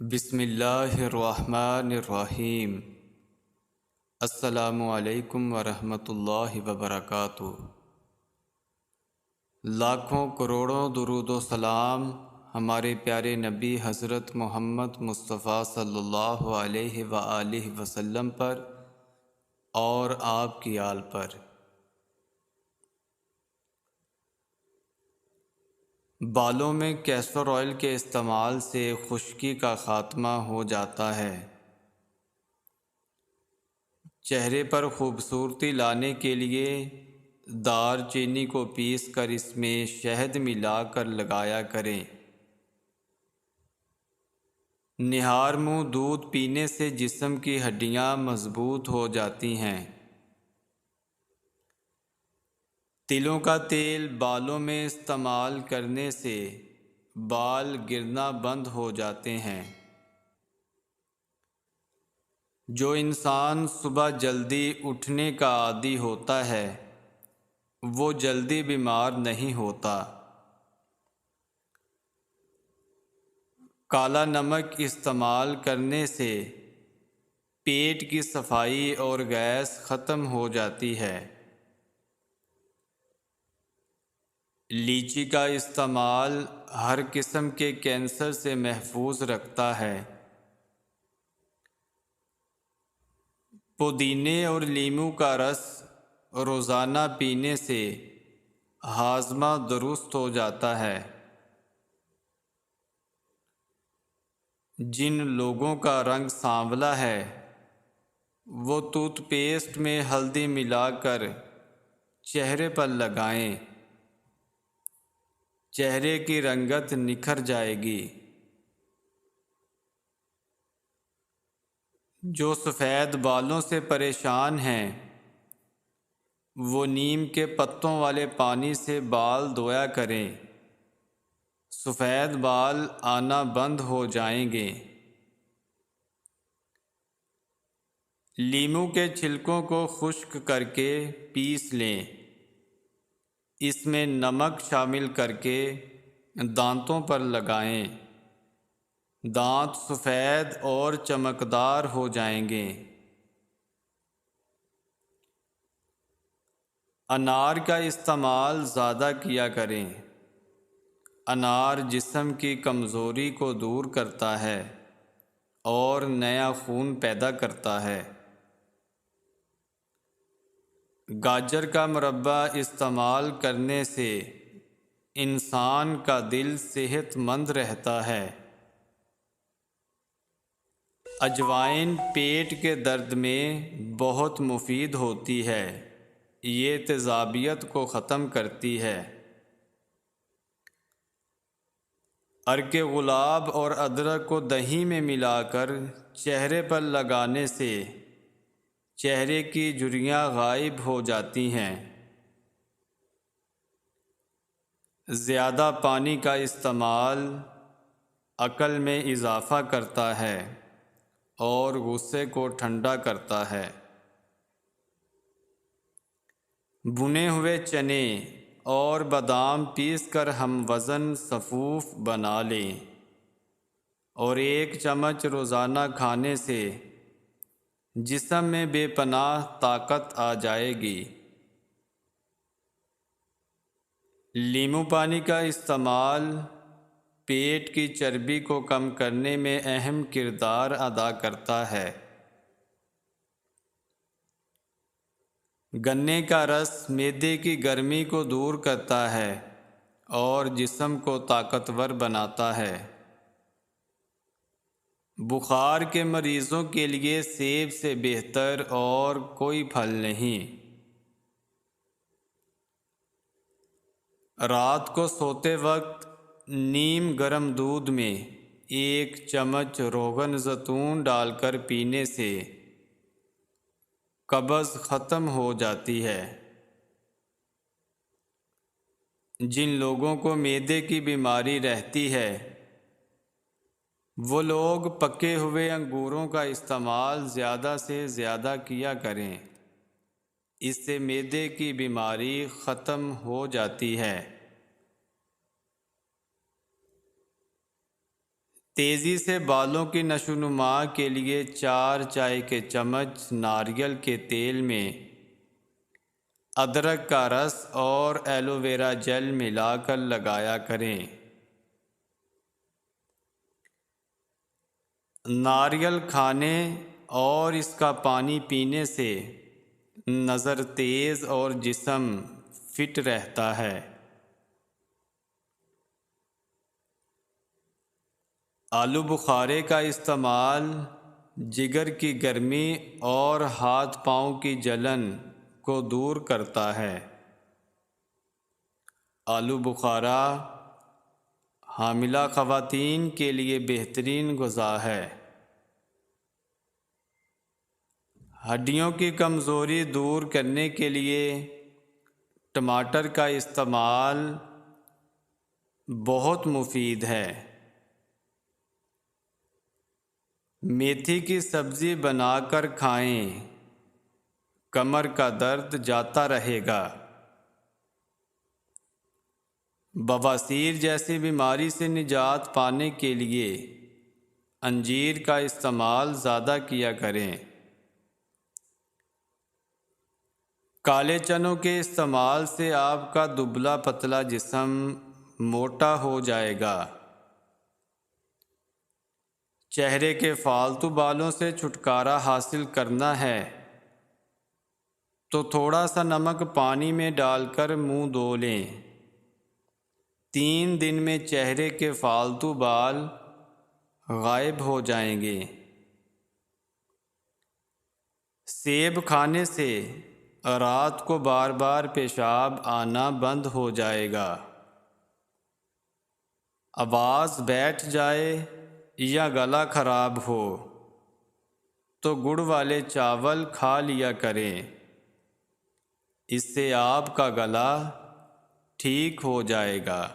بسم اللہ الرحمن الرحیم۔ السلام علیکم ورحمۃ اللہ وبرکاتہ۔ لاکھوں کروڑوں درود و سلام ہمارے پیارے نبی حضرت محمد مصطفیٰ صلی اللہ علیہ وآلہ وسلم پر اور آپ کی آل پر۔ بالوں میں کیسٹر آئل کے استعمال سے خشکی کا خاتمہ ہو جاتا ہے۔ چہرے پر خوبصورتی لانے کے لیے دار چینی کو پیس کر اس میں شہد ملا کر لگایا کریں۔ نہار منہ دودھ پینے سے جسم کی ہڈیاں مضبوط ہو جاتی ہیں۔ تلوں کا تیل بالوں میں استعمال کرنے سے بال گرنا بند ہو جاتے ہیں۔ جو انسان صبح جلدی اٹھنے کا عادی ہوتا ہے وہ جلدی بیمار نہیں ہوتا۔ کالا نمک استعمال کرنے سے پیٹ کی صفائی اور گیس ختم ہو جاتی ہے۔ لیچی کا استعمال ہر قسم کے کینسر سے محفوظ رکھتا ہے۔ پودینے اور لیموں کا رس روزانہ پینے سے ہاضمہ درست ہو جاتا ہے۔ جن لوگوں کا رنگ سانولا ہے وہ ٹوتھ پیسٹ میں ہلدی ملا کر چہرے پر لگائیں، چہرے کی رنگت نکھر جائے گی۔ جو سفید بالوں سے پریشان ہیں وہ نیم کے پتوں والے پانی سے بال دھویا کریں، سفید بال آنا بند ہو جائیں گے۔ لیموں کے چھلکوں کو خشک کر کے پیس لیں، اس میں نمک شامل کر کے دانتوں پر لگائیں، دانت سفید اور چمکدار ہو جائیں گے۔ انار کا استعمال زیادہ کیا کریں۔ انار جسم کی کمزوری کو دور کرتا ہے اور نیا خون پیدا کرتا ہے۔ گاجر کا مربع استعمال کرنے سے انسان کا دل صحت مند رہتا ہے۔ اجوائن پیٹ کے درد میں بہت مفید ہوتی ہے، یہ تیزابیت کو ختم کرتی ہے۔ عرق گلاب اور ادرک کو دہی میں ملا کر چہرے پر لگانے سے چہرے کی جھریاں غائب ہو جاتی ہیں۔ زیادہ پانی کا استعمال عقل میں اضافہ کرتا ہے اور غصے کو ٹھنڈا کرتا ہے۔ بھنے ہوئے چنے اور بادام پیس کر ہم وزن صفوف بنا لیں اور 1 چمچ روزانہ کھانے سے جسم میں بے پناہ طاقت آ جائے گی۔ لیموں پانی کا استعمال پیٹ کی چربی کو کم کرنے میں اہم کردار ادا کرتا ہے۔ گنے کا رس معدے کی گرمی کو دور کرتا ہے اور جسم کو طاقتور بناتا ہے۔ بخار کے مریضوں کے لیے سیب سے بہتر اور کوئی پھل نہیں۔ رات کو سوتے وقت نیم گرم دودھ میں 1 چمچ روغن زیتون ڈال کر پینے سے قبض ختم ہو جاتی ہے۔ جن لوگوں کو معدے کی بیماری رہتی ہے وہ لوگ پکے ہوئے انگوروں کا استعمال زیادہ سے زیادہ کیا کریں، اس سے معدے کی بیماری ختم ہو جاتی ہے۔ تیزی سے بالوں کی نشو نما کے لیے 4 چائے کے چمچ ناریل کے تیل میں ادرک کا رس اور ایلو ویرا جیل ملا کر لگایا کریں۔ ناریل کھانے اور اس کا پانی پینے سے نظر تیز اور جسم فٹ رہتا ہے۔ آلو بخارے کا استعمال جگر کی گرمی اور ہاتھ پاؤں کی جلن کو دور کرتا ہے۔ آلو بخارا حاملہ خواتین کے لیے بہترین غذا ہے۔ ہڈیوں کی کمزوری دور کرنے کے لیے ٹماٹر کا استعمال بہت مفید ہے۔ میتھی کی سبزی بنا کر کھائیں، کمر کا درد جاتا رہے گا۔ بواسیر جیسی بیماری سے نجات پانے کے لیے انجیر کا استعمال زیادہ کیا کریں۔ کالے چنوں کے استعمال سے آپ کا دبلا پتلا جسم موٹا ہو جائے گا۔ چہرے کے فالتو بالوں سے چھٹکارا حاصل کرنا ہے تو تھوڑا سا نمک پانی میں ڈال کر منہ دھو لیں۔ 3 دن میں چہرے کے فالتو بال غائب ہو جائیں گے۔ سیب کھانے سے رات کو بار بار پیشاب آنا بند ہو جائے گا۔ آواز بیٹھ جائے یا گلا خراب ہو تو گڑ والے چاول کھا لیا کریں، اس سے آپ کا گلا ٹھیک ہو جائے گا۔